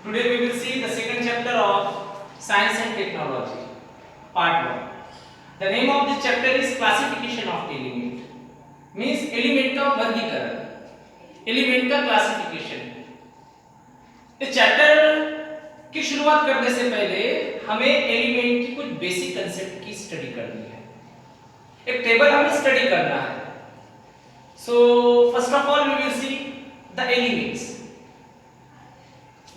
Today we will see the second chapter of Science and Technology, part 1. The name of this chapter is Classification of Element. Means element का वर्गीकरण, element का classification. इस chapter की शुरुआत करने से पहले हमें एलिमेंट की कुछ बेसिक कंसेप्ट की स्टडी करनी है. एक टेबल हमें स्टडी करना है. So first of all we will see the elements.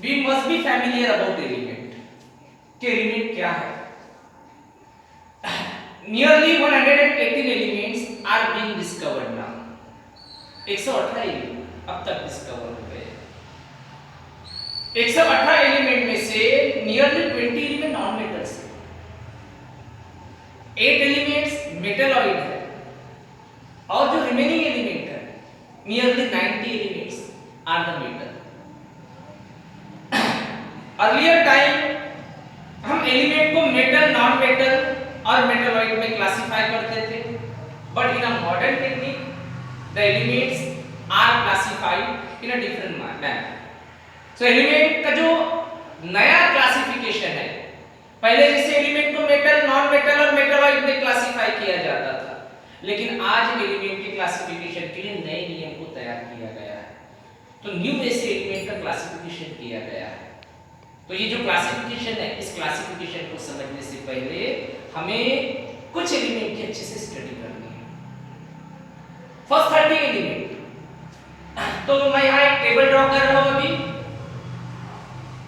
We must be familiar about element. कि element क्या है? Nearly 118 elements are being discovered now. 118 element अब तक डिस्कवर हो गए. 118 एलिमेंट में से नियरली 20 एलिमेंट नॉन मेटल्स है. 8 एलिमेंट्स मेटलॉइड है और जो रिमेनिंग एलिमेंट है nearly 90 elements are the metal. Earlier time हम एलिमेंट को मेटल, नॉन मेटल और मेटलॉइड में क्लासिफाई करते थे, but in a modern technique the elements are classified in a different manner. So element का जो नया क्लासिफिकेशन है, पहले जैसे एलिमेंट को मेटल, नॉन मेटल और मेटलॉइड में क्लासिफाई किया जाता था, लेकिन आज एलिमेंट के क्लासिफिकेशन के लिए नए नियम को तैयार किया गया है. तो न्यू वे से एलिमेंट का क्लासिफिकेशन किया गया है. तो ये जो क्लासिफिकेशन है, इस क्लासिफिकेशन को समझने से पहले हमें कुछ एलिमेंट की अच्छे से स्टडी करनी है. First 30 element. तो मैं यहाँ एक टेबल ड्रॉ कर रहा हूँ अभी.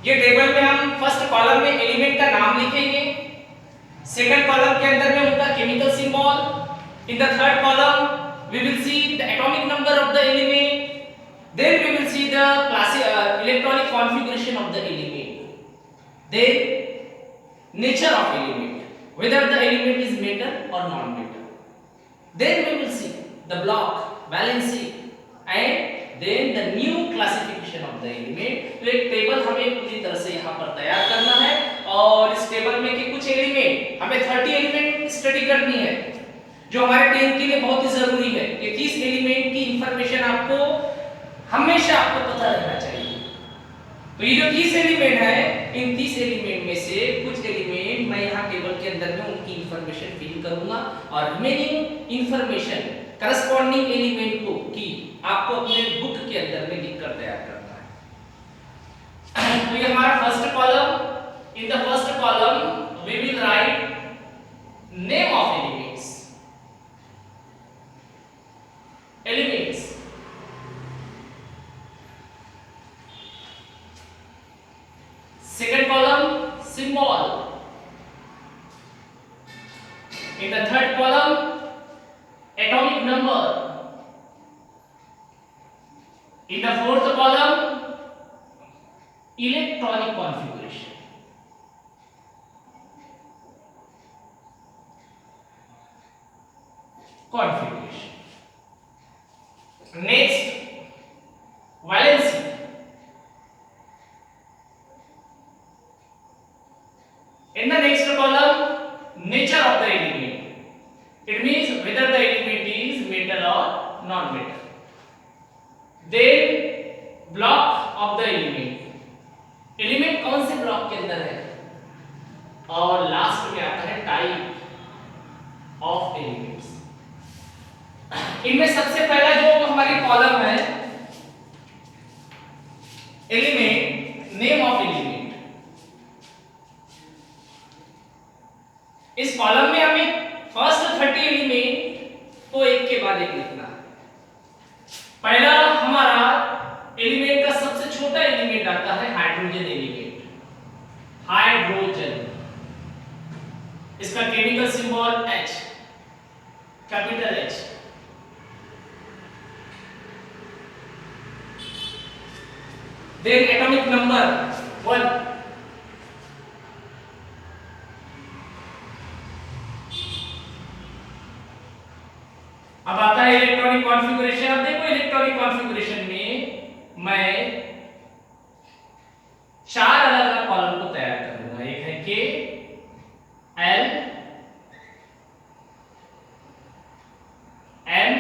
ये टेबल में हम फर्स्ट कॉलम में एलिमेंट का नाम लिखेंगे, सेकंड कॉलम के अंदर में उनका chemical symbol, in the third column we will see the atomic number of the element, then we will see the electronic configuration of the element, then nature of element, whether the element is metal or non metal, then we will see the block, valency and then the new classification of the element. तो एक table हमें पूरी तरह से यहाँ पर तैयार करना है और इस टेबल में के कुछ एलिमेंट हमें 30 एलिमेंट स्टडी करनी है जो हमारे 10 के लिए बहुत ही जरूरी है. ये 30 एलिमेंट की इंफॉर्मेशन आपको हमेशा पता रहना चाहिए. तो ये जो 30 एलिमेंट है, इन 30 एलिमेंट में से कुछ एलिमेंट मैं यहाँ टेबल के अंदर में उनकी इंफॉर्मेशन फिल करूंगा और रिमेनिंग इंफॉर्मेशन करस्पॉन्डिंग एलिमेंट को की आपको अपने बुक के अंदर में लिखकर तैयार करना है. तो ये हमारा first column. In the first column we will write name of elements. Elements. Second column symbol. In the third column atomic number. In the fourth column electronic configuration. Next valency. In the next column nature of the element. It means whether the element is metal or non metal. Then block of the element. Element कौन से block के अंदर है और last में आता है type of elements. इनमें सबसे पहला जो हमारी कॉलम है एलिमेंट, नेम ऑफ एलिमेंट. इस कॉलम में हमें फर्स्ट 30 एलिमेंट को एक के बाद एक लिखना है. पहला हमारा एलिमेंट का सबसे छोटा एलिमेंट आता है हाइड्रोजन एलिमेंट. हाइड्रोजन. इसका chemical symbol H, capital H. Then atomic number 1. अब आता है इलेक्ट्रॉनिक कॉन्फ़िगरेशन. अब देखो इलेक्ट्रॉनिक कॉन्फ़िगरेशन में मैं 4 अलग-अलग कॉलम को तैयार करूंगा. एक है K, L, M.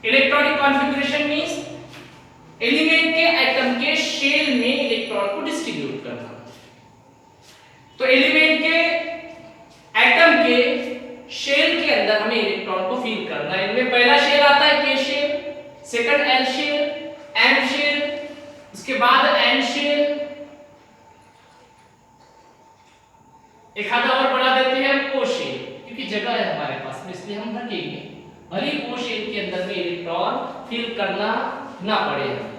Electronic configuration means element के एटम शेल में इलेक्ट्रॉन को डिस्ट्रीब्यूट करना। तो एलिमेंट के एटम के शेल के अंदर हमें इलेक्ट्रॉन को फील करना है। इनमें पहला शेल आता है K shell, second L shell, M shell, उसके बाद एन शेल, एक आधा और बढ़ा देते हैं हम ओ शेल, क्योंकि जगह है हमारे पास में इसलिए हम रखेंगे, भले ओ शेल के अंदर में इलेक्ट्रॉन फील करना ना पड़े हमें।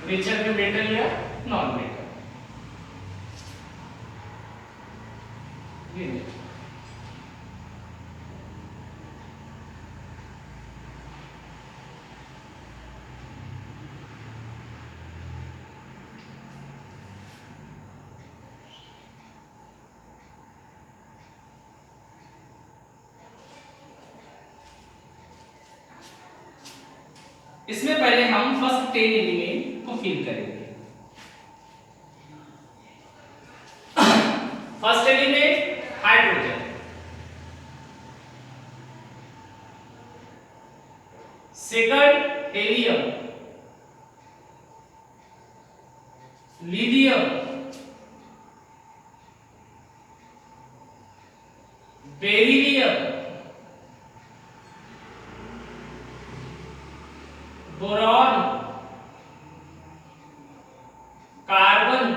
नेचर में मेटल या नॉन मेटल, इसमें पहले हम फर्स्ट 10 एलिमेंट को फिल करेंगे। First element hydrogen, second helium, lithium, beryllium, boron, carbon,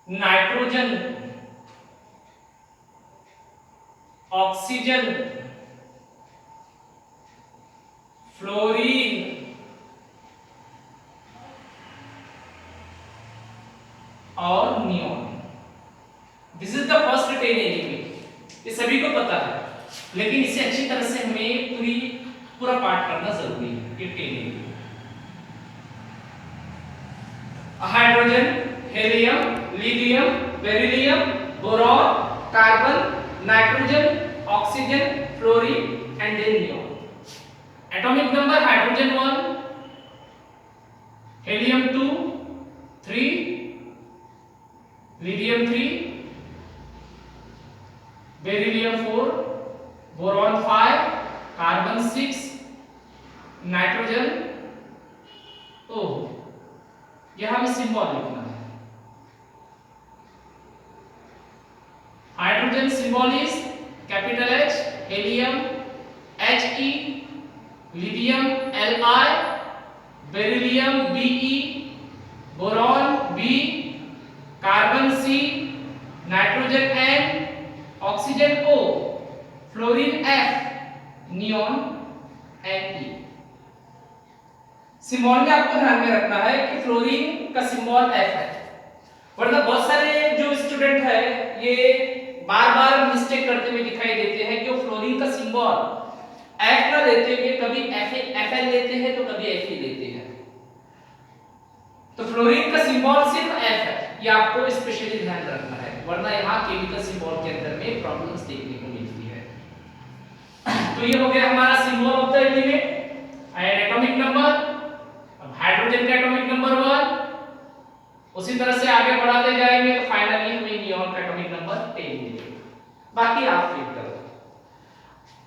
nitrogen, oxygen, fluorine, और neon. This is the first 10 element. ये सभी को पता है, लेकिन इसे अच्छी तरह से हमें पूरा पाठ करना जरूरी है। ये 10 element hydrogen, helium, lithium, beryllium, boron, carbon, nitrogen, oxygen, fluorine and then neon. Atomic number hydrogen 1, helium 2, 3, lithium 3, beryllium 4, boron 5, carbon 6, nitrogen, यहां में सिंबल लिखना है। Hydrogen symbol is capital H, helium He, lithium Li, beryllium Be, boron B, carbon C, nitrogen N, oxygen O, fluorine F, neon Ne। Symbol में आपको ध्यान में रखना है कि फ्लोरीन का सिंबल F है, वरना बहुत सारे जो स्टूडेंट है ये बार-बार मिस्टेक करते हुए दिखाई देते हैं कि वो फ्लोरीन का सिंबल F का लेते हुए कभी Fl लेते हैं तो कभी Fe लेते हैं। तो फ्लोरीन का सिंबल सिर्फ F है, ये आपको स्पेशली ध्यान रखना है, वरना यहाँ केमिकल सिंबल के अंदर में प्रॉब्लम्स देखने को मिलती है। तो ये हो गया हमारा symbol of the element and atomic number. अब हाइड्रोजन का एटॉमिक नंबर 1, उसी तरह से आगे बढ़ाते जाएंगे तो फाइनली हमें नियोन का एटॉमिक नंबर 10 मिलेगा। बाकी आप फिल करो।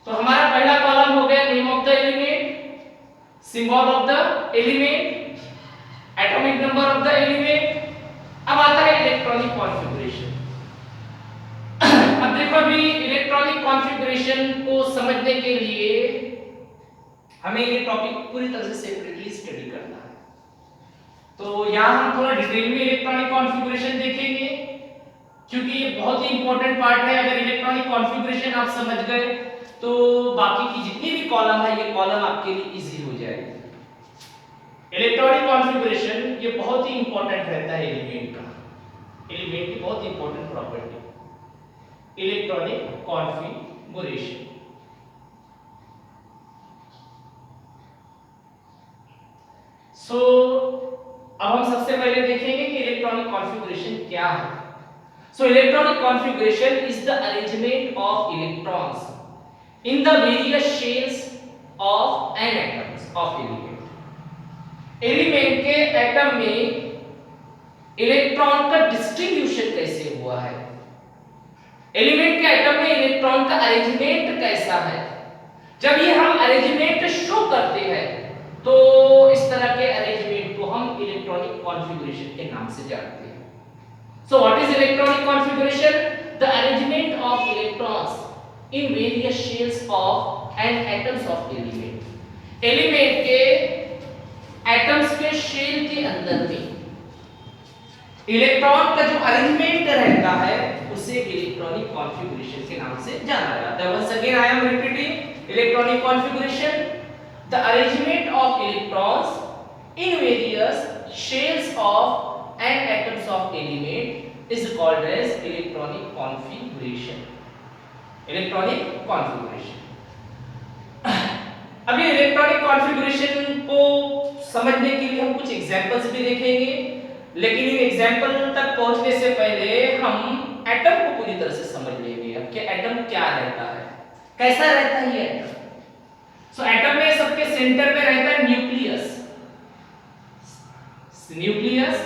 तो हमारा पहला कॉलम हो गया name of the element, symbol of the element, atomic number of the element. अब आता है इलेक्ट्रॉनिक कॉन्फ़िगरेशन। अब देखो अभी इलेक्ट्रॉनिक कॉन्फ़िगरेशन को समझने के लिए हमें ये टॉपिक पूरी तरह से सेपरेटली स्टडी करना है। तो यहाँ हम थोड़ा डिटेल में इलेक्ट्रॉनिक कॉन्फ़िगरेशन देखेंगे, क्योंकि ये बहुत ही इंपॉर्टेंट पार्ट है। अगर इलेक्ट्रॉनिक कॉन्फ़िगरेशन आप समझ गए तो बाकी की जितनी भी कॉलम है ये कॉलम आपके लिए इजी हो जाएगी। इलेक्ट्रॉनिक कॉन्फ़िगरेशन ये बहुत ही इंपॉर्टेंट रहता है एलिमेंट का, एलिमेंट की बहुत इंपॉर्टेंट प्रॉपर्टी इलेक्ट्रॉनिक कॉन्फ़िगरेशन। सो अब हम सबसे पहले देखेंगे कि इलेक्ट्रॉनिक कॉन्फ़िगरेशन क्या है। So electronic configuration is the arrangement of electrons in the various shells of an atoms of element। Element के एटम में इलेक्ट्रॉन का डिस्ट्रीब्यूशन कैसे हुआ है, एलिमेंट के एटम में इलेक्ट्रॉन का अरेंजमेंट कैसा है। जब ये हम अरेंजमेंट शो करते हैं तो इस तरह के अरेंजमेंट को हम इलेक्ट्रॉनिक कॉन्फ़िगरेशन के नाम से जानते हैं। So what is electronic configuration? The arrangement of electrons in various shells of and atoms of element. Element के एटम्स के शेल के अंदर में इलेक्ट्रॉन का जो अरेंजमेंट रहता है उसे इलेक्ट्रॉनिक कॉन्फ़िगरेशन के नाम से जाना जाता है। Once again I am repeating, electronic configuration, the arrangement of electrons in various shells of and atoms of element is called as electronic configuration. Electronic configuration. अभी इलेक्ट्रॉनिक कॉन्फ़िगरेशन को समझने के लिए हम कुछ एग्जांपल्स भी देखेंगे, लेकिन इन एग्जांपल तक पहुंचने से पहले हम एटम को पूरी तरह से समझ लेंगे कि एटम क्या रहता है, कैसा रहता है ये एटम। सो एटम में सबके सेंटर में रहता है न्यूक्लियस। न्यूक्लियस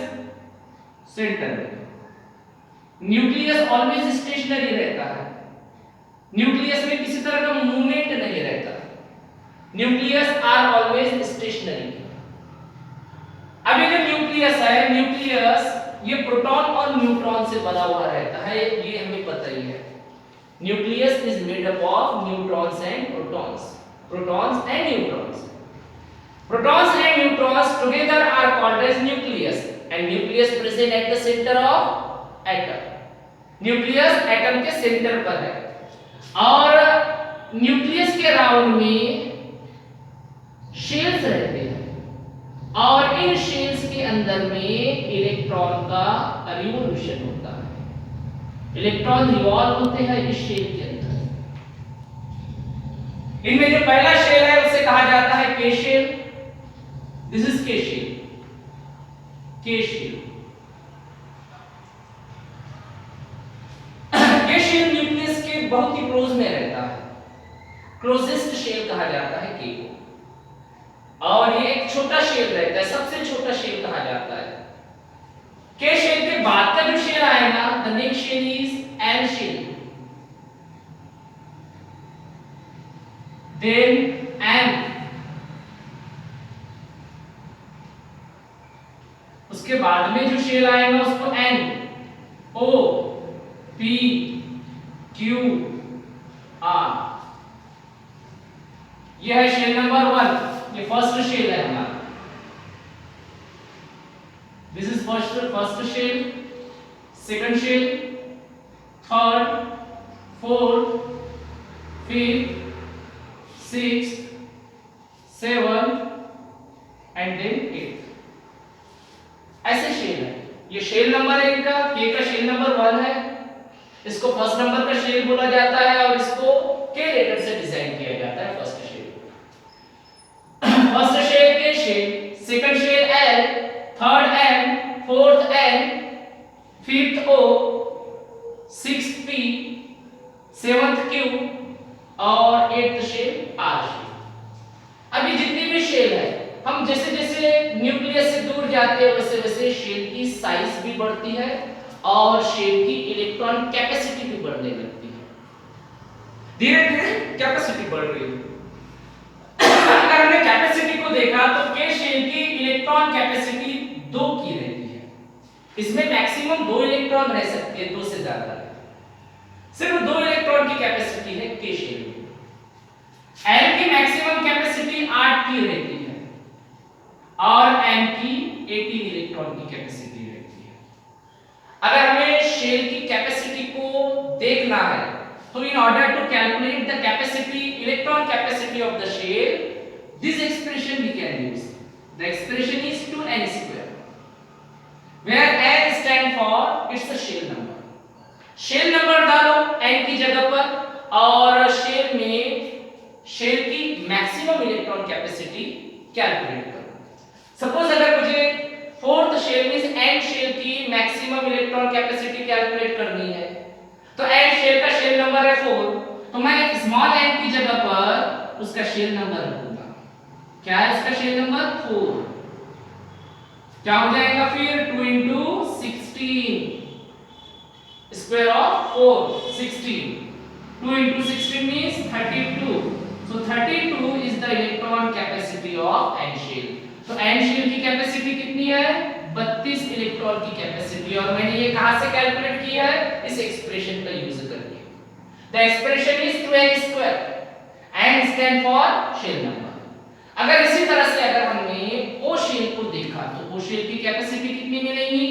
सेंटर में, न्यूक्लियस ऑलवेज स्टेशनरी रहता है, न्यूक्लियस में किसी तरह का मूवमेंट नहीं रहता, न्यूक्लियस आर ऑलवेज स्टेशनरी। अब ये जो न्यूक्लियस है, न्यूक्लियस ये प्रोटॉन और न्यूट्रॉन से बना हुआ रहता है, ये हमें पता ही है। Nucleus is made up of neutrons and protons, protons and neutrons. Protons and neutrons together are called as nucleus and nucleus present at the centre of atom. Nucleus atom के सेंटर पर है और न्यूक्लियस के round में shells रहते हैं और इन shells के अंदर में इलेक्ट्रॉन का रिवोल्यूशन होता है, इलेक्ट्रॉन रिवॉल्व होते हैं इस शेल के अंदर। इनमें जो पहला शेल है उसे कहा जाता है के शेल। दिस इज के shell, K shell. K shell nucleus के बहुत ही क्लोज में रहता है, क्लोजेस्ट शेल कहा जाता है के को, और ये एक छोटा शेल रहता है, सबसे छोटा शेल कहा जाता है। के शेल के बाद का जो शेल आएगा, the next shell is N shell, then M, उसके बाद में जो शेल आएगा उसको N, O, P, Q, R. यह है शेल नंबर 1, ये फर्स्ट शेल है हमारा। This is first shell, second shell, third, fourth, fifth, sixth, seventh and then eighth. ऐसे शेल है। ये शेल नंबर है इनका, के का शेल नंबर 1 है, इसको फर्स्ट नंबर का शेल बोला जाता है और इसको के लेटर से डिजाइन किया जाता है। First shell K shell, second shell L, third M, fourth N, fifth O, sixth P, seventh Q और एट्थ शेल आर शेल। अभी जितनी भी शेल है, हम जैसे जैसे न्यूक्लियस से दूर जाते हैं वैसे वैसे शेल की साइज भी बढ़ती है और शेल की इलेक्ट्रॉन कैपेसिटी भी बढ़ने लगती है। धीरे धीरे कैपेसिटी बढ़ रही है। अगर हमने कैपेसिटी को देखा तो के शेल की इलेक्ट्रॉन कैपेसिटी 2 की रहती है। इसमें मैक्सिमम 2 इलेक्ट्रॉन रह सकते हैं, 2 से ज्यादा नहीं। सिर्फ 2 इलेक्ट्रॉन की कैपेसिटी है के शेल में। एल की मैक्सिमम कैपेसिटी 8 की रहती है और एम की 18 इलेक्ट्रॉन की कैपेसिटी रहती है। अगर हमें शेल की कैपेसिटी को देखना है तो in order to calculate the capacity, electron capacity of the shell, this expression we can use. The expression is 2n square, where n stand for its a shell number. Shell number डालो n की जगह पर और shell में shell की maximum electron capacity calculate करो। Suppose अगर मुझे fourth shell means n shell की मैक्सिमम इलेक्ट्रॉन कैपेसिटी कैलकुलेट करनी है तो n शेल का शेल नंबर है 4, तो मैं स्मॉल n की जगह पर उसका शेल नंबर रखूंगा। क्या है इसका शेल नंबर 4। क्या हो जाएगा फिर 2 into 16 square of 4 16 2 into 16 means 32 so 32 is the electron capacity of n shell तो n shell की कैपेसिटी कितनी है 32 इलेक्ट्रॉन की कैपेसिटी और मैंने ये कहां से कैलकुलेट किया है इस एक्सप्रेशन का यूज करके the expression is 2n square n stand for shell number अगर इसी तरह से अगर हमने O शेल को देखा तो O शेल की कैपेसिटी कितनी मिलेगी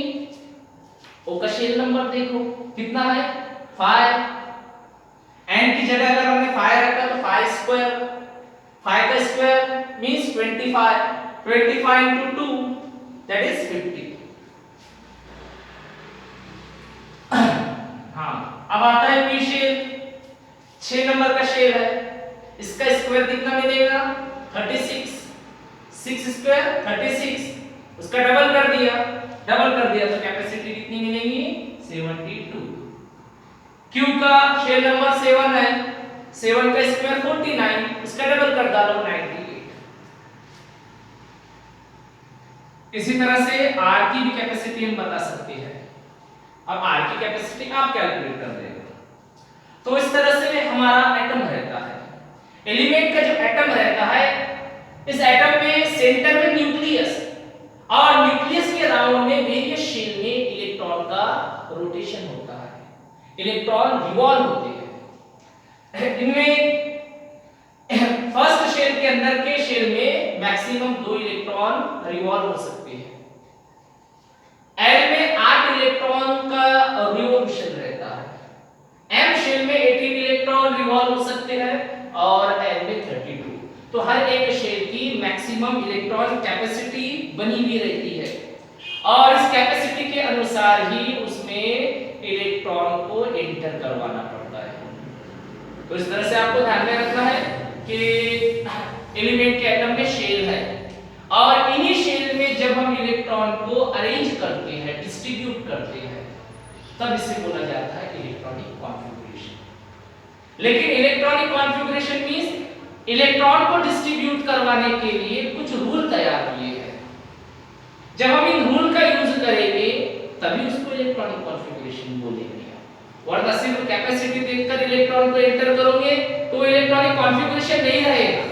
O का शेल नंबर देखो कितना है 5 n की जगह अगर हमने 5 रखा तो 5 स्क्वायर 5 का square means 25 into 2 that is 50 हाँ अब आता है P शेल 6 नंबर का शेल है इसका स्क्वायर कितना मिलेगा 36 6 स्क्वायर 36 उसका डबल कर दिया तो कैपेसिटी कितनी मिलेगी 72 Q का शेल नंबर 7 है 7 का स्क्वायर 49 उसका डबल कर डालो 98 इसी तरह से R की भी कैपेसिटी हम बता सकते हैं अब R की कैपेसिटी आप कैलकुलेट कर देगा तो इस तरह से हमारा एटम रहता है एलिमेंट का जो एटम रहता है इस एटम में सेंटर में न्यूक्लियस और न्यूक्लियस के अराउंड में वेरियस शेल में इलेक्ट्रॉन का रोटेशन होता है इलेक्ट्रॉन रिवॉल्व होते हैं इनमें फर्स्ट शेल के अंदर के शेल में मैक्सिमम 2 इलेक्ट्रॉन रिवॉल्व हो सकते हैं L में 8 इलेक्ट्रॉन का रिवॉल्यूशन रहता है M शेल में 18 इलेक्ट्रॉन रिवॉल्व हो सकते हैं और L में 32 तो हर एक शेल की मैक्सिमम इलेक्ट्रॉन कैपेसिटी बनी हुई रहती है और इस कैपेसिटी के अनुसार ही उसमें इलेक्ट्रॉन को एंटर करवाना पड़ता है तो इस तरह से आपको ध्यान में रखना है कि एलिमेंट के एटम में शेल है और इन्हीं शेल में जब हम इलेक्ट्रॉन को अरेंज करते हैं डिस्ट्रीब्यूट करते हैं तब इसे बोला जाता है इलेक्ट्रॉनिक कॉन्फ़िगरेशन लेकिन इलेक्ट्रॉनिक कॉन्फ़िगरेशन मींस इलेक्ट्रॉन को डिस्ट्रीब्यूट करवाने के लिए कुछ रूल तैयार किए हैं जब हम इन रूल का यूज करेंगे तभी उसको इलेक्ट्रॉनिक कॉन्फ़िगरेशन बोलेंगे और द सिर्फ कैपेसिटी देखकर इलेक्ट्रॉन को एंटर करोगे तो इलेक्ट्रॉनिक कॉन्फ़िगरेशन नहीं रहेगा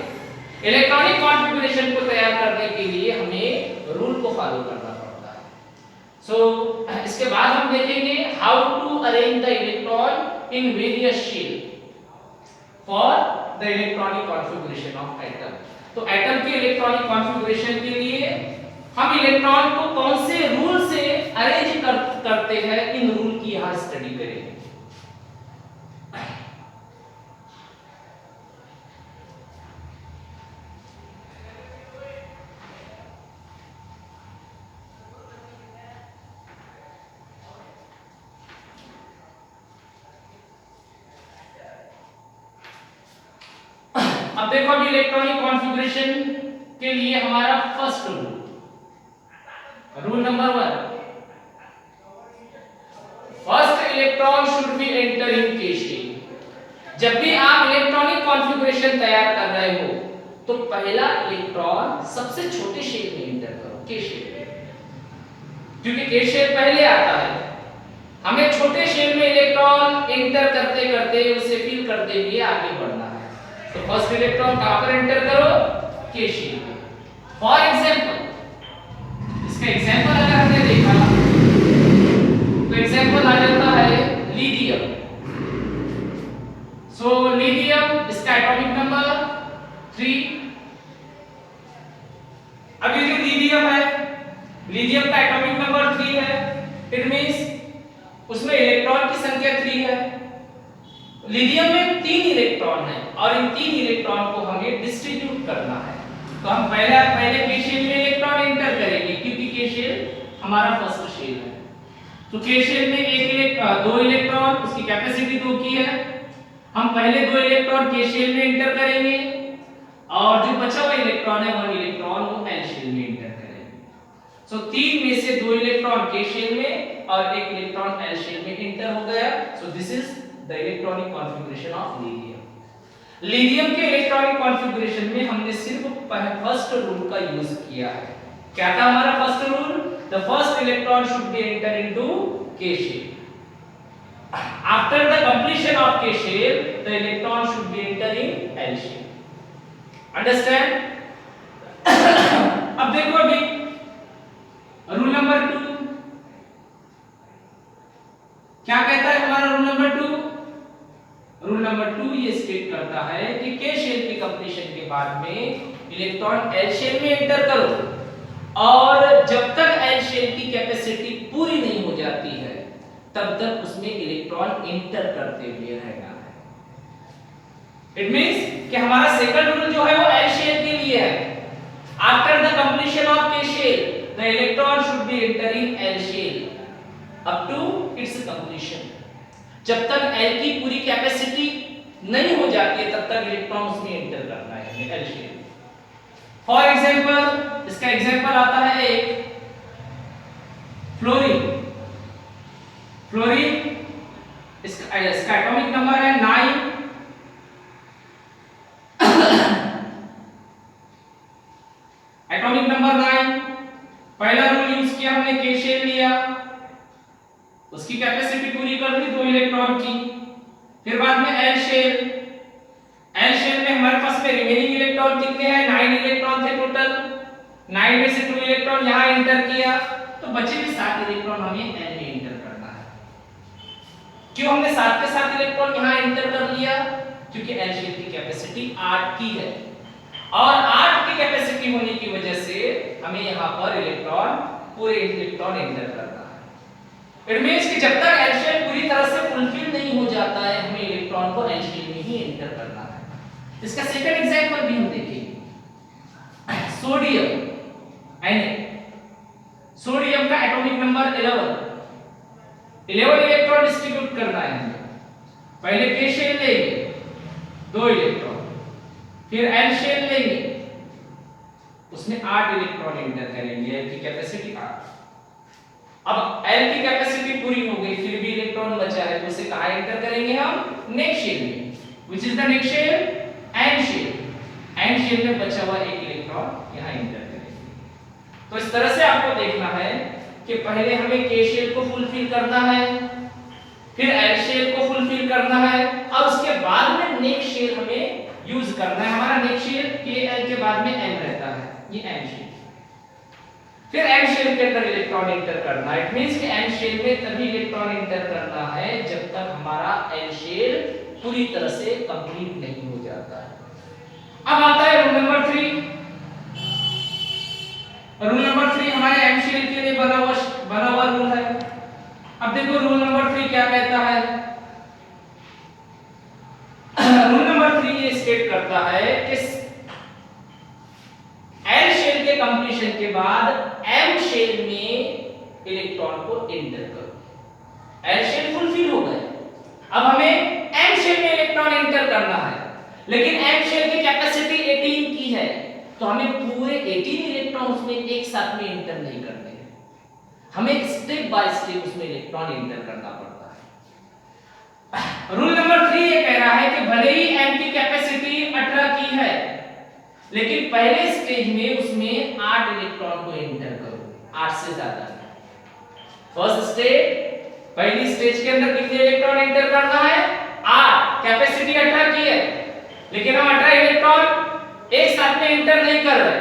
इलेक्ट्रॉनिक कॉन्फ़िगरेशन को तैयार करने के लिए हमें रूल को फॉलो करना पड़ता है सो इसके बाद हम देखेंगे how to arrange the electron in various shell for the electronic configuration of atom तो एटम के इलेक्ट्रॉनिक कॉन्फ़िगरेशन के लिए हम इलेक्ट्रॉन को कौन से रूल से अरेंज करते हैं इन रूल की यहां स्टडी करेंगे अब देखो अभी इलेक्ट्रॉनिक कॉन्फ़िगरेशन के लिए हमारा first rule number 1 first electron should be enter in K shell जब भी आप इलेक्ट्रॉनिक कॉन्फ़िगरेशन तैयार कर रहे हो तो पहला इलेक्ट्रॉन सबसे छोटे शेल में एंटर करो K शेल में क्योंकि K शेल पहले आता है हमें छोटे शेल में इलेक्ट्रॉन एंटर करते करते उसे फिल करते हुए आगे बढ़ना है तो फर्स्ट इलेक्ट्रॉन कहां पर एंटर करो K शेल में फॉर एग्जांपल इसका एग्जांपल अगर हमने देखा तो एग्जांपल आ जाता है लिथियम सो लिथियम इसका एटॉमिक नंबर 3 अब ये जो लिथियम है लिथियम का एटॉमिक नंबर 3 है इट मींस उसमें इलेक्ट्रॉन की संख्या 3 है लिथियम में 3 इलेक्ट्रॉन है और इन 3 इलेक्ट्रॉन को हमें डिस्ट्रीब्यूट करना है तो हम पहले K शेल में इलेक्ट्रॉन एंटर करेंगे क्योंकि K शेल हमारा फर्स्ट शेल है तो K शेल में 2 इलेक्ट्रॉन उसकी कैपेसिटी 2 की है हम पहले 2 इलेक्ट्रॉन K शेल में एंटर करेंगे और जो बचा हुआ इलेक्ट्रॉन है 1 इलेक्ट्रॉन वो L शेल में एंटर करेंगे सो 3 में से 2 इलेक्ट्रॉन K शेल में और 1 इलेक्ट्रॉन L शेल में एंटर हो गया so this is the electronic configuration of lithium के इलेक्ट्रॉनिक कॉन्फ़िगरेशन में हमने सिर्फ फर्स्ट रूल का यूज किया है क्या था हमारा first rule? The first electron should be enter into K shell. After the completion of K shell, the electron should be enter in L shell. Understand? अब देखो अभी रूल नंबर 2 क्या कहता है हमारा रूल नंबर 2? रूल नंबर 2 ये state करता है कि K शेल की कंप्लीशन के बाद में इलेक्ट्रॉन L शेल में एंटर करो और जब तक L शेल की कैपेसिटी पूरी नहीं हो जाती है तब तक उसमें इलेक्ट्रॉन एंटर करते हुए रहना है। इट मींस कि हमारा सेकंड रूल जो है वो L शेल के लिए है। After the completion of K shell the electron should be entering L shell up to its completion. जब तक L की पूरी कैपेसिटी नहीं हो जाती है तब तक इलेक्ट्रॉन उसमें एंटर करना है L शेल। फॉर एग्जांपल इसका एग्जांपल आता है एक फ्लोरीन। फ्लोरीन इसका एटॉमिक नंबर है 9। Atomic number 9। पहला रूल यूज किया हमने K शेल लिया, उसकी कैपेसिटी पूरी कर दी 2 इलेक्ट्रॉन की। फिर बाद में L शेल। L शेल में हमारे पास में रिमेनिंग इलेक्ट्रॉन कितने हैं? 9 इलेक्ट्रॉन थे टोटल। 9 में से 2 इलेक्ट्रॉन यहां एंटर किया तो बचे हुए 7 इलेक्ट्रॉन हमें L में एंटर करना है। क्यों हमने 7 के 7 इलेक्ट्रॉन यहां एंटर कर लिया? क्योंकि L शेल की कैपेसिटी 8 की है और 8 की कैपेसिटी होने की वजह से हमें यहां पर पूरे इलेक्ट्रॉन एंटर करना है। इट मींस कि जब तक L शेल पूरी तरह से फुलफिल नहीं हो जाता है हमें इलेक्ट्रॉन को L शेल में ही एंटर करना है। इसका सेकंड एग्जांपल भी हम देखेंगे। सोडियम सोडियम का एटॉमिक नंबर 11 इलेक्ट्रॉन डिस्ट्रीब्यूट करना है हमें। पहले K शेल लेंगे 2 इलेक्ट्रॉन, फिर L शेल लेंगे उसमें 8 इलेक्ट्रॉन एंटर करेंगे। L की कैपेसिटी 8। अब L की कैपेसिटी पूरी हो गई फिर भी इलेक्ट्रॉन बचा है तो उसे कहां एंटर करेंगे हम? नेक्स्ट शेल में। Which is the next shell? N shell. N shell में बचा हुआ एक इलेक्ट्रॉन यहां एंटर करेंगे। तो इस तरह से आपको देखना है कि पहले हमें K शेल को फुलफिल करना है, फिर L शेल को फुलफिल करना है और उसके बाद में नेक्स्ट शेल हमें यूज करना है। हमारा नेक्स्ट शेल KL के बाद में M रहता है, ये M शेल। फिर M शेल के अंदर इलेक्ट्रॉन एंटर करना है। इट मींस कि M शेल में तभी इलेक्ट्रॉन एंटर करना है जब तक हमारा L शेल पूरी तरह से कंप्लीट नहीं हो जाता है। अब आता है रूल नंबर 3। रूल नंबर 3 हमारे M शेल के लिए बना हुआ रूल है। अब देखो रूल नंबर 3 क्या कहता है। रूल नंबर 3 ये स्टेट करता है कि L शेल के कंप्लीशन के बाद M शेल में इलेक्ट्रॉन को एंटर करो। L शेल फुलफिल हो गए, अब हमें M शेल में इलेक्ट्रॉन एंटर करना है, लेकिन M शेल की कैपेसिटी 18 की है तो हमें पूरे 18 इलेक्ट्रॉन उसमें एक साथ में एंटर नहीं करने हैं। हमें स्टेप बाय स्टेप उसमें इलेक्ट्रॉन एंटर करना पड़ता है। रूल नंबर 3 ये कह रहा है कि भले ही M की कैपेसिटी 18 की है लेकिन पहले स्टेज में उसमें 8 इलेक्ट्रॉन को एंटर करो, 8 से ज्यादा। फर्स्ट स्टेज पहली स्टेज के अंदर कितने इलेक्ट्रॉन एंटर करना है? 8। कैपेसिटी 18 की है लेकिन हम 18 इलेक्ट्रॉन एक साथ में एंटर नहीं कर रहे।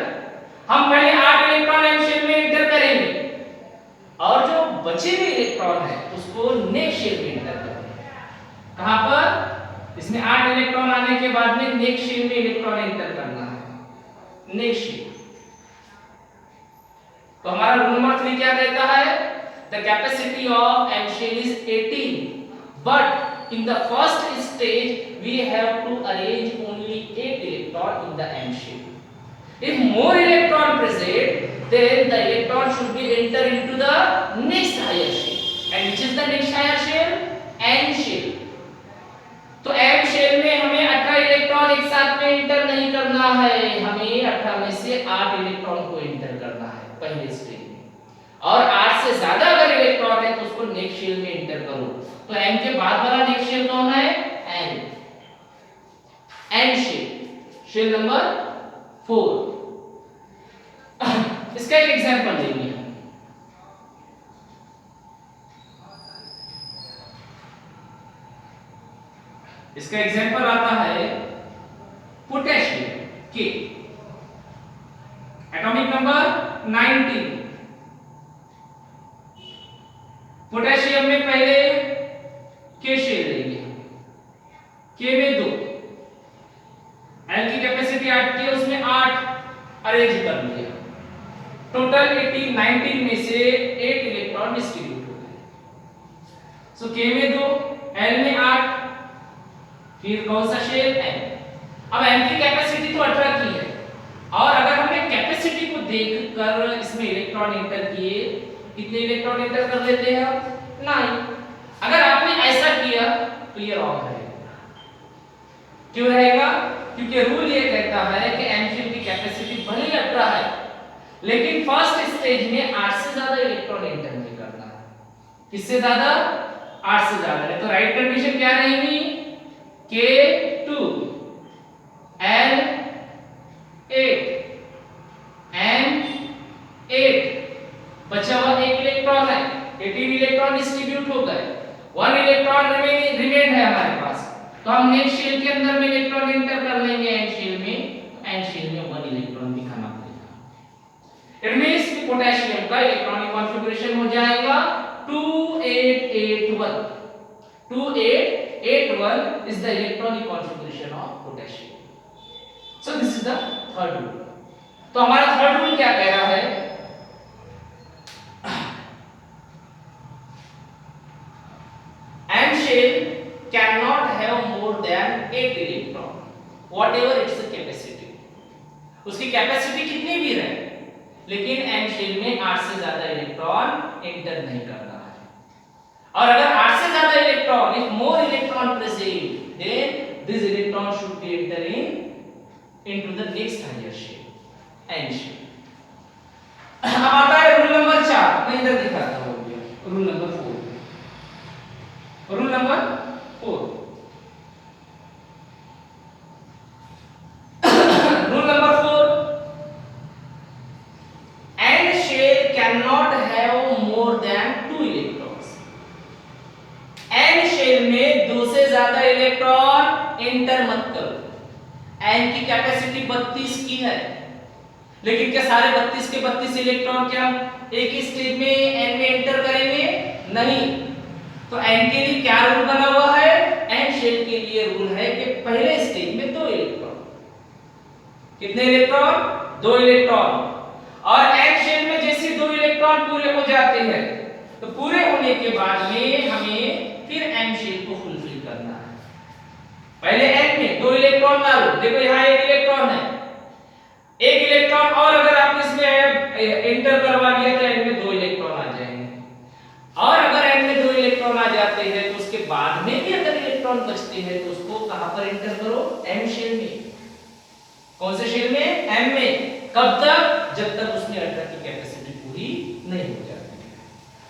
हम पहले 8 इलेक्ट्रॉन M शेल में एंटर करेंगे और जो बचे हुए इलेक्ट्रॉन है उसको नेक्स्ट शेल में एंटर करेंगे। कहां पर? इसमें 8 इलेक्ट्रॉन आने के बाद में नेक्स्ट शेल में इलेक्ट्रॉन एंटर करना है, नेक्स्ट शेल। तो हमारा रूल नंबर 3 क्या कहता है? The capacity of M shell is 18 but in the first stage we have to arrange only 8 electron in the M shell. If more electron present then the electron should be enter into the next higher shell. And which is the next higher shell? N shell. तो M shell में हमें 18 electron एक साथ में enter नहीं करना है, हमें 18 में से 8 इलेक्ट्रॉन को एंटर करना है पहले स्टेज में, और 8 से ज्यादा अगर इलेक्ट्रॉन है तो उसको नेक्स्ट शेल में एंटर करो। तो M के बाद वाला नेक्स्ट शेल कौन है? N shell, shell number 4। इसका एक एग्जांपल लेंगे। इसका एग्जांपल आता है पोटेशियम के, एटॉमिक नंबर 19। पोटेशियम में पहले के शेल लेंगे, के में 2, एल की कैपेसिटी 8 की है, उसमें 8 अरेंज कर लिया, टोटल 18 19 में से 8 इलेक्ट्रॉन डिस्ट्रीब्यूट हो गए। सो के में 2, एल में 8, फिर कौन सा शेल एम। अब एम की कैपेसिटी तो 18 की है, और अगर हमने कैपेसिटी को देखकर इसमें इलेक्ट्रॉन एंटर किए, कितने इलेक्ट्रॉन एंटर कर लेते हैं हम? 9। अगर आपने ऐसा किया तो ये रॉन्ग है। क्यों रहेगा? क्योंकि रूल ये कहता है कि एम की कैपेसिटी भले ही 18 है, लेकिन फर्स्ट स्टेज में 8 से ज्यादा इलेक्ट्रॉन एंटर नहीं करना है। किससे ज्यादा? 8 से ज्यादा है। तो राइट कंडीशन क्या रहेगी? K2 L 8 M 8, बचा हुआ 1 इलेक्ट्रॉन है, 18 इलेक्ट्रॉन डिस्ट्रीब्यूट हो गए, 1 इलेक्ट्रॉन रिमेन है हमारे पास। तो हम नेक्स्ट शेल के अंदर में इलेक्ट्रॉन एंटर कर लेंगे एन शेल में, एन शेल में 1 इलेक्ट्रॉन दिखाना पड़ेगा। इट मींस कि पोटेशियम का इलेक्ट्रॉनिक कॉन्फ़िगरेशन हो जाएगा 2881। 2881 is the electronic configuration of potassium. So this is the third rule. तो हमारा थर्ड रूल क्या कह रहा है? M shell cannot have more than 8 electron, whatever its capacity. उसकी कैपेसिटी कितनी भी रहे, लेकिन M shell में 8 से ज्यादा इलेक्ट्रॉन एंटर नहीं करना है। और अगर 8 से ज्यादा electron, if more electron present, then this electron should be entering into the next higher shell, N shell. अब आता है रूल नंबर 4, मैं इधर दिखाता हूं। Rule number 4, rule number 4, rule number 4, N shell cannot have more than 2 electrons. N shell में 2 से ज्यादा इलेक्ट्रॉन एंटर मत करो। N की कैपेसिटी 32 की है, लेकिन क्या सारे 32 के 32 इलेक्ट्रॉन क्या एक ही स्टेज में N में एंटर करेंगे? नहीं। तो N के लिए क्या रूल बना हुआ है? N शेल के लिए रूल है कि पहले स्टेज में 2 इलेक्ट्रॉन। कितने इलेक्ट्रॉन? 2 इलेक्ट्रॉन। और N शेल में जैसे 2 इलेक्ट्रॉन पूरे हो जाते हैं, तो पूरे होने के बाद में हमें फिर M शेल को फुलफिल करना है। पहले N में 2 इलेक्ट्रॉन डालो, देखो यहाँ 1 इलेक्ट्रॉन है, 1 इलेक्ट्रॉन और अगर आप इसमें एंटर करवा दिया तो N में 2 इलेक्ट्रॉन आ जाएंगे। और अगर N में 2 इलेक्ट्रॉन आ जाते हैं तो उसके बाद में भी अगर इलेक्ट्रॉन बचते हैं तो उसको कहां पर एंटर करो? M शेल में। कौन से शेल में? M में। कब तक? जब तक उसमें 18 की कैपेसिटी पूरी नहीं हो जाती।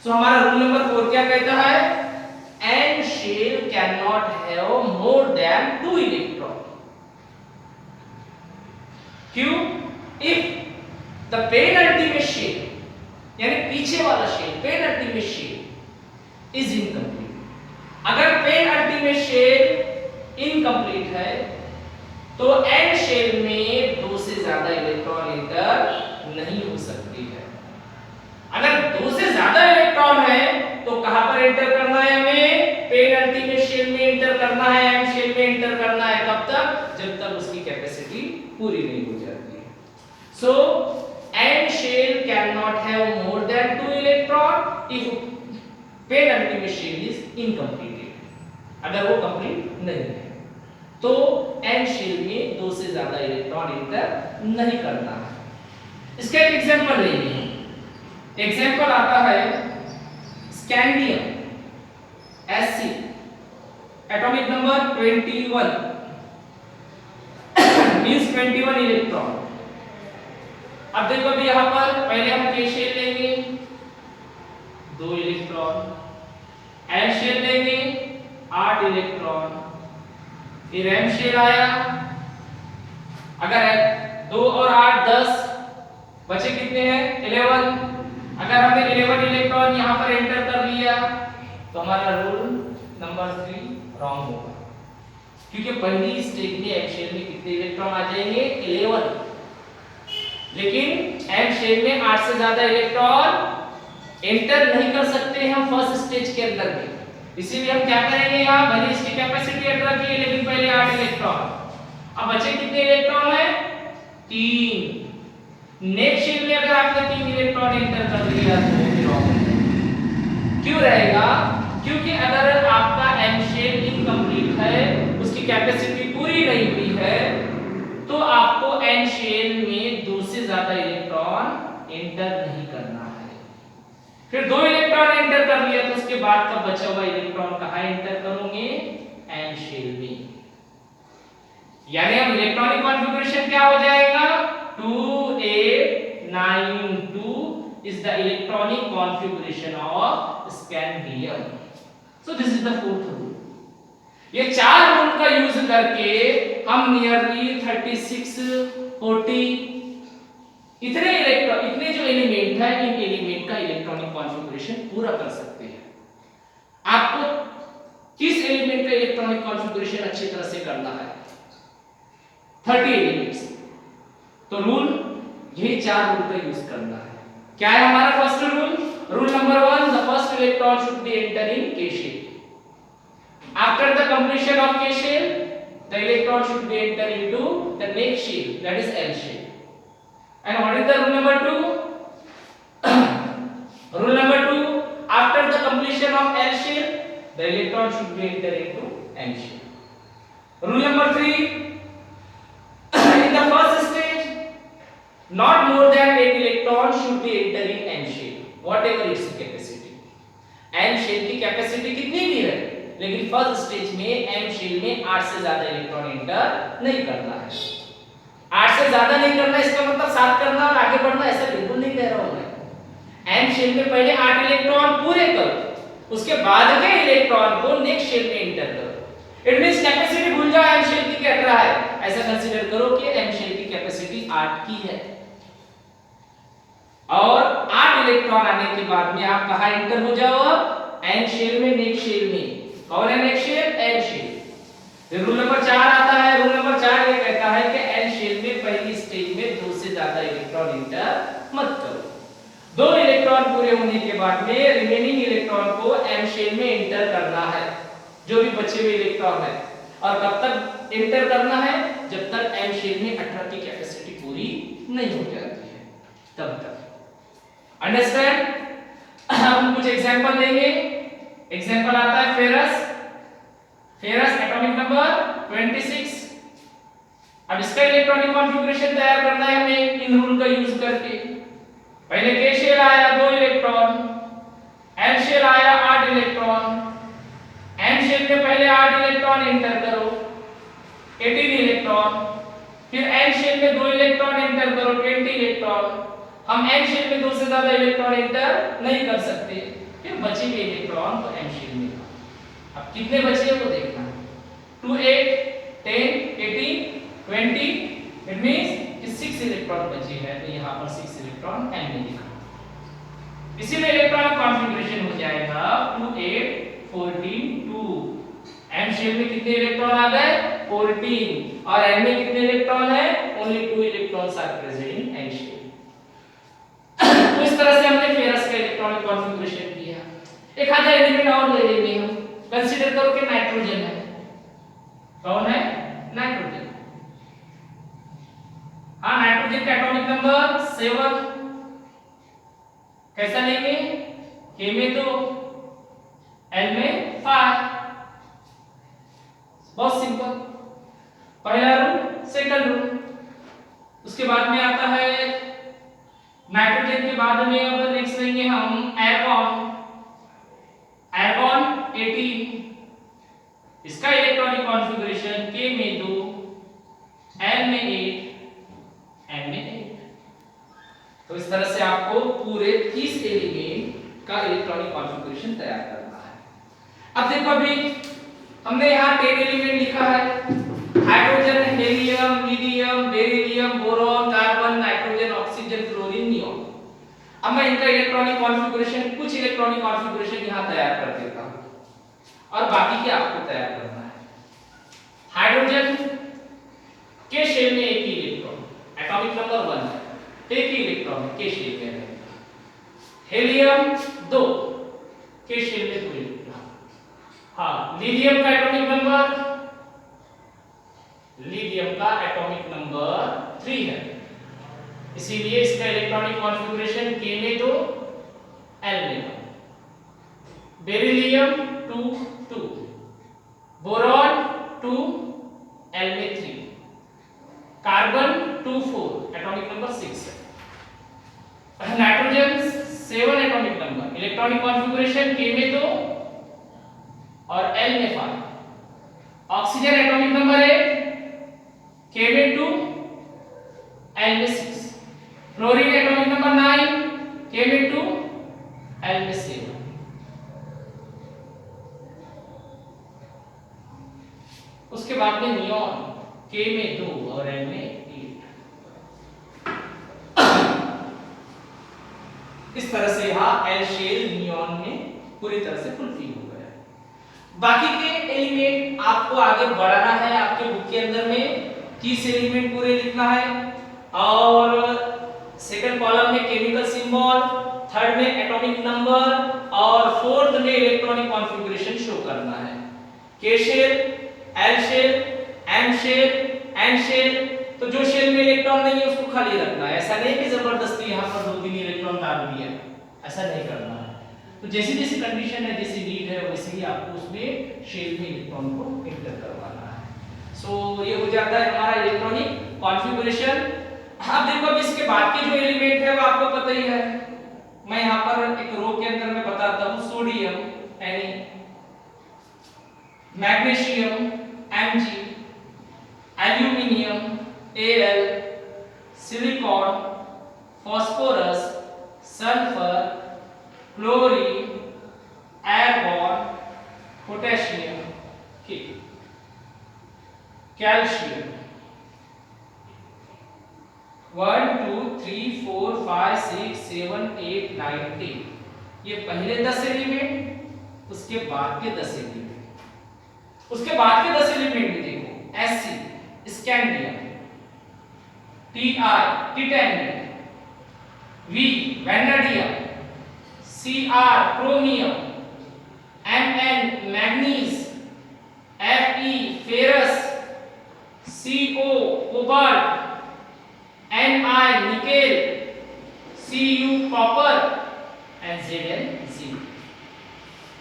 सो हमारा रूल नंबर 4 क्या कहता है? N shell cannot have more than 2 electron. क्यों? If the penultimate shell, यानी पीछे वाला shell, penultimate shell is incomplete. अगर penultimate shell incomplete है, तो N शेल में 2 से ज्यादा इलेक्ट्रॉन एंटर नहीं हो सकती है। अगर 2 से ज्यादा इलेक्ट्रॉन है तो कहां पर एंटर करना है हमें? पेनल्टीमेट शेल में एंटर करना है, एम शेल में एंटर करना है। कब तक? जब तक उसकी कैपेसिटी पूरी नहीं हो जाती है। So N shell can not have more than 2 electron if penultimate shell is incompleted. अगर वो कंप्लीट नहीं है तो एन शेल में 2 से ज्यादा इलेक्ट्रॉन एंटर नहीं करना है। इसका एक एग्जांपल लेंगे। एग्जांपल आता है scandium Sc, atomic number 21 means 21 electron. अब देखो अभी यहां पर पहले हम K शेल लेंगे, 2 इलेक्ट्रॉन, L शेल लेंगे, 8 इलेक्ट्रॉन, फिर M शेल आया, अगर 2 और 8 10, बचे कितने हैं 11। अगर हमने 11 इलेक्ट्रॉन यहाँ पर एंटर कर लिया तो हमारा रूल नंबर 3 रॉन्ग होगा, क्योंकि पहली स्टेज में एम शेल में कितने इलेक्ट्रॉन आ जाएंगे 11, लेकिन एम शेल में 8 से ज्यादा इलेक्ट्रॉन एंटर नहीं कर सकते हैं हम फर्स्ट स्टेज के अंदर में। इसीलिए हम क्या करेंगे, यहाँ भले इसकी कैपेसिटी 18 की है लेकिन पहले 8 इलेक्ट्रॉन। अब बचे कितने इलेक्ट्रॉन है 3। नेक्स्ट शेल में अगर आपने 3 इलेक्ट्रॉन एंटर कर लिया तो क्यों रहेगा, क्योंकि अगर आपका एम शेल इनकम्प्लीट है, उसकी कैपेसिटी पूरी नहीं हुई है, तो आपको एन शेल में 2 से ज्यादा इलेक्ट्रॉन एंटर नहीं करना है। फिर 2 इलेक्ट्रॉन एंटर कर लिया तो उसके बाद का बचा हुआ इलेक्ट्रॉन कहां एंटर करोगे एन शेल में। यानी अब इलेक्ट्रॉनिक कॉन्फ़िगरेशन क्या हो जाएगा 2 8 9 2 is the electronic configuration of scandium. So this is the fourth rule. ये 4 रूल का यूज करके हम नियरली 36 40 इतने जो एलिमेंट है, इन एलिमेंट का इलेक्ट्रॉनिक कॉन्फ़िगरेशन पूरा कर सकते हैं। आपको किस एलिमेंट का इलेक्ट्रॉनिक कॉन्फ़िगरेशन अच्छी तरह से करना है 30 एलिमेंट्स, तो रूल यही 4 रूल का यूज करना है। क्या है हमारा first rule, rule number 1, the first electron should be enter in K shell. After the completion of K shell, the electron should be enter into the next shell, that is L shell. And what is the rule number 2? Rule number 2, after the completion of L shell, the electron should be enter into M shell. Rule number 3, in the first stage, not more than 8 electrons should be entering N shell, whatever its capacity. N shell की capacity कितनी भी है, लेकिन first stage में M shell में 8 से ज्यादा electron enter नहीं करना है। 8 से ज्यादा नहीं करना इसका मतलब 7 करना और आगे बढ़ना, ऐसा बिल्कुल नहीं कह रहा हूं मैं। M शेल में पहले 8 इलेक्ट्रॉन पूरे करो, उसके बाद के इलेक्ट्रॉन को नेक्स्ट शेल में एंटर करो। इट मींस कैपेसिटी भूल जाओ M शेल की क्या रहा है, ऐसा कंसीडर करो कि M शेल की कैपेसिटी 8 की है और 8 इलेक्ट्रॉन आने के बाद में आप कहां एंटर हो जाओ अब N शेल में, नेक्स्ट शेल में। कौन है नेक्स्ट शेल N शेल। फिर रूल नंबर 4 आता है, रूल नंबर 4 ये कहता है कि N शेल में पहली स्टेज में 2 से ज्यादा इलेक्ट्रॉन एंटर मत करो। 2 इलेक्ट्रॉन पूरे होने के बाद में रिमेनिंग इलेक्ट्रॉन को M शेल में एंटर करना है, जो भी बचे हुए इलेक्ट्रॉन है। और कब तक एंटर करना है, जब तक M शेल में 18 की कैपेसिटी पूरी नहीं हो जाती है तब तक। अंडरस्टैंड। हम कुछ एग्जांपल देंगे। एग्जांपल आता है फेरस एटॉमिक नंबर 26। अब इसका इलेक्ट्रॉनिक कॉन्फ़िगरेशन तैयार करना है हमें इन रूल का यूज करके। पहले K शेल आया 2 इलेक्ट्रॉन, N शेल आया 8 इलेक्ट्रॉन। N शेल में पहले 8 इलेक्ट्रॉन एंटर करो 18 इलेक्ट्रॉन, फिर N शेल में 2 इलेक्ट्रॉन एंटर करो 20 इलेक्ट्रॉन। हम M शेल में 2 से ज्यादा इलेक्ट्रॉन एंटर नहीं कर सकते, फिर बचे हुए इलेक्ट्रॉन को M शेल में। अब कितने बचे वो देखना, 2 8 10 18 20, इट मींस कि 6 इलेक्ट्रॉन बचे हैं, तो यहां पर 6 इलेक्ट्रॉन M में लिखा। इसीलिए इलेक्ट्रॉनिक कॉन्फ़िगरेशन हो जाएगा 2 8 14 2। M शेल में कितने इलेक्ट्रॉन आ गए 14 और N में कितने इलेक्ट्रॉन है, only 2 electrons are present in N shell. तो इस तरह से हमने फेरस का इलेक्ट्रॉनिक कॉन्फ़िगरेशन किया। एक आधा एलिमेंट और ले लेंगे हम, कंसीडर करो कि नाइट्रोजन है। कौन है नाइट्रोजन। हाँ, नाइट्रोजन का एटॉमिक नंबर 7। कैसा लेंगे, K में 2 L में 5। बहुत सिंपल, पहला रूल सेकंड रूल। उसके बाद में आता है नाइट्रोजन के बाद में अब नेक्स्ट लेंगे हम एर्गॉन 18। इसका इलेक्ट्रॉनिक कॉन्फ़िगरेशन K में 2 L में 8 M में 8। तो इस तरह से आपको पूरे 30 एलिमेंट का इलेक्ट्रॉनिक कॉन्फ़िगरेशन तैयार करना है। अब देखो अभी हमने यहाँ 10 एलिमेंट लिखा है, hydrogen, helium, lithium, beryllium, boron, carbon, nitrogen, oxygen, fluorine, neon. अब मैं इनका इलेक्ट्रॉनिक कॉन्फ़िगरेशन, कुछ इलेक्ट्रॉनिक कॉन्फ़िगरेशन यहां तैयार कर देता हूं और बाकी के आपको तैयार करना है। हाइड्रोजन के शेल में एक ही इलेक्ट्रॉन, एटॉमिक नंबर 1 है, एक ही इलेक्ट्रॉन के शेल में है। हेलियम 2 के शेल में 2 इलेक्ट्रॉन। हाँ, लिथियम का एटॉमिक नंबर, लिथियम का एटॉमिक नंबर 3 है, इसीलिए इसका इलेक्ट्रॉनिक कॉन्फ़िगरेशन K में 2 L में 1। बेरिलियम 2 2, बोरॉन 2 L में 3, कार्बन 2 4 एटॉमिक नंबर 6 है। Nitrogen 7 atomic number, electronic configuration K में 2 और L में 5। ऑक्सीजन एटॉमिक नंबर है K में 2 L में 6। फ्लोरीन एटॉमिक नंबर 9 K में 2 L में 7। उसके बाद में नियोन K में 2 और L में 8। इस तरह से यहाँ L शेल नियोन में पूरी तरह से फुलफिल हो गया। बाकी के एलिमेंट आपको आगे बढ़ाना है, आपके बुक के अंदर में 30 एलिमेंट पूरे लिखना है और सेकंड कॉलम में केमिकल सिंबल, थर्ड में एटॉमिक नंबर और फोर्थ में इलेक्ट्रॉनिक कॉन्फ़िगरेशन शो करना है। K shell, L shell, M shell, N shell. तो जो शेल में इलेक्ट्रॉन नहीं है उसको खाली रखना है, ऐसा नहीं कि जबरदस्ती यहाँ पर 2-3 इलेक्ट्रॉन डाल दिया, ऐसा नहीं करना है। तो जैसी जैसी कंडीशन है, जैसी नीड है, वैसे ही आपको उसमें शेल में इलेक्ट्रॉन को एंटर करवाना है। सो ये हो जाता है हमारा इलेक्ट्रॉनिक कॉन्फ़िगरेशन। अब देखो, अब इसके बाद के जो एलिमेंट है वो आपको पता ही है। मैं यहाँ पर एक रो के अंदर में बताता हूँ, sodium Na, magnesium Mg, aluminium Al, silicon, phosphorus, sulphur, chlorine, argon, potassium, calcium. 1 2 3 4 5 6 7 8 9 10। ये पहले 10 एलिमेंट, उसके बाद के 10 एलिमेंट। उसके बाद के 10 एलिमेंट में देखो, Sc scandium, Ti titanium, V vanadium, Cr chromium, Mn manganese, Fe ferrous, Co cobalt, Ni nickel, Cu copper and Zn zinc.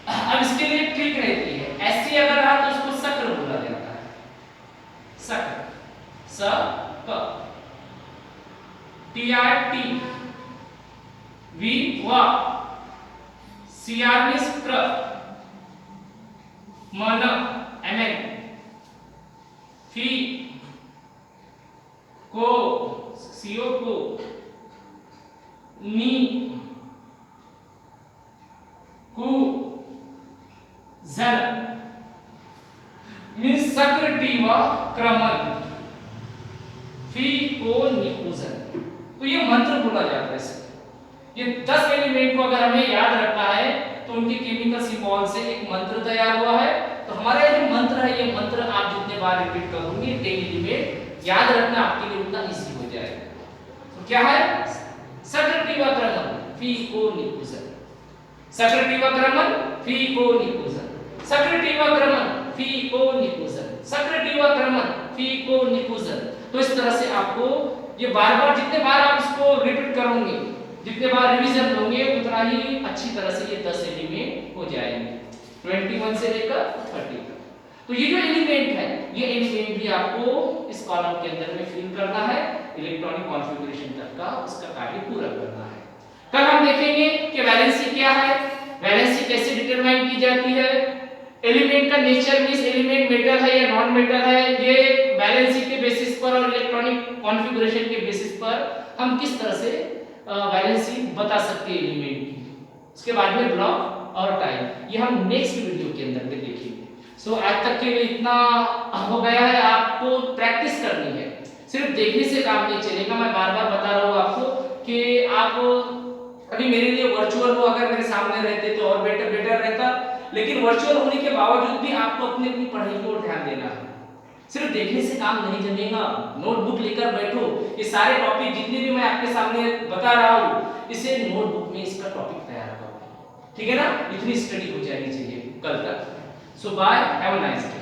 अब इसके लिए ट्रिक रहती है, Sc अगर रहा तो उसको शक्र बोला जाता है, शक्र, स क, Tr टी, V वा, Cr मींस क्र, मन Mn, फी को, CO को, नी कु, जन मींस शक्र टी व क्रमन, फी को निकुंजन। तो ये मंत्र बोला जाता है इससे। ये 10 एलिमेंट को अगर हमें याद रखना है तो उनके केमिकल सिंबल से एक मंत्र तैयार हुआ है। तो हमारा ये जो मंत्र है, ये मंत्र आप जितने बार रिपीट करोगे डेली में याद रखना आपके लिए उतना इजी हो जाएगा। तो क्या है? सक्रिय क्रमन फी को निकुंजन, सक्रिय क्रमन फी को निकुंजन, सक्रिय क्रमन फी को निकुंजन, सक्रिय क्रमन फी को निकुंजन। तो इस तरह से आपको ये बार-बार, जितने बार आप इसको रिपीट करोगे, जितने बार रिवीजन होंगे, उतना ही अच्छी तरह से ये 10 एलिमेंट हो जाएंगे, 21 से लेकर 30 तक। तो ये जो एलिमेंट है, ये एलिमेंट भी आपको इस कॉलम के अंदर में फिल करना है, इलेक्ट्रॉनिक कॉन्फ़िगरेशन तक का उसका कार्य पूरा करना है। कल हम देखेंगे कि वैलेंसी क्या है, वैलेंसी कैसे डिटरमाइन की जाती है, एलिमेंट का नेचर मींस एलिमेंट मेटल है या नॉन मेटल है, ये वैलेंसी के बेसिस पर और इलेक्ट्रॉनिक कॉन्फ़िगरेशन के बेसिस पर हम किस तरह से वैलेंसी बता सकते हैं एलिमेंट की। उसके बाद में ब्लॉक और टाइप, ये हम नेक्स्ट वीडियो के अंदर में देखेंगे। सो आज तक के लिए इतना हो गया है, आपको प्रैक्टिस करनी है, सिर्फ देखने से काम नहीं चलेगा। मैं बार-बार बता रहा हूँ आपको कि आप अभी मेरे लिए वर्चुअल हो, अगर मेरे सामने रहते तो और बेटर रहता, लेकिन वर्चुअल होने के बावजूद भी आपको अपनी अपनी पढ़ाई की ओर ध्यान देना है। सिर्फ देखने से काम नहीं जमेगा, नोटबुक लेकर बैठो। ये सारे टॉपिक जितने भी मैं आपके सामने बता रहा हूँ, इसे नोटबुक में इसका टॉपिक तैयार करो, ठीक है ना? इतनी स्टडी हो जानी चाहिए कल तक। So bye, have a nice day.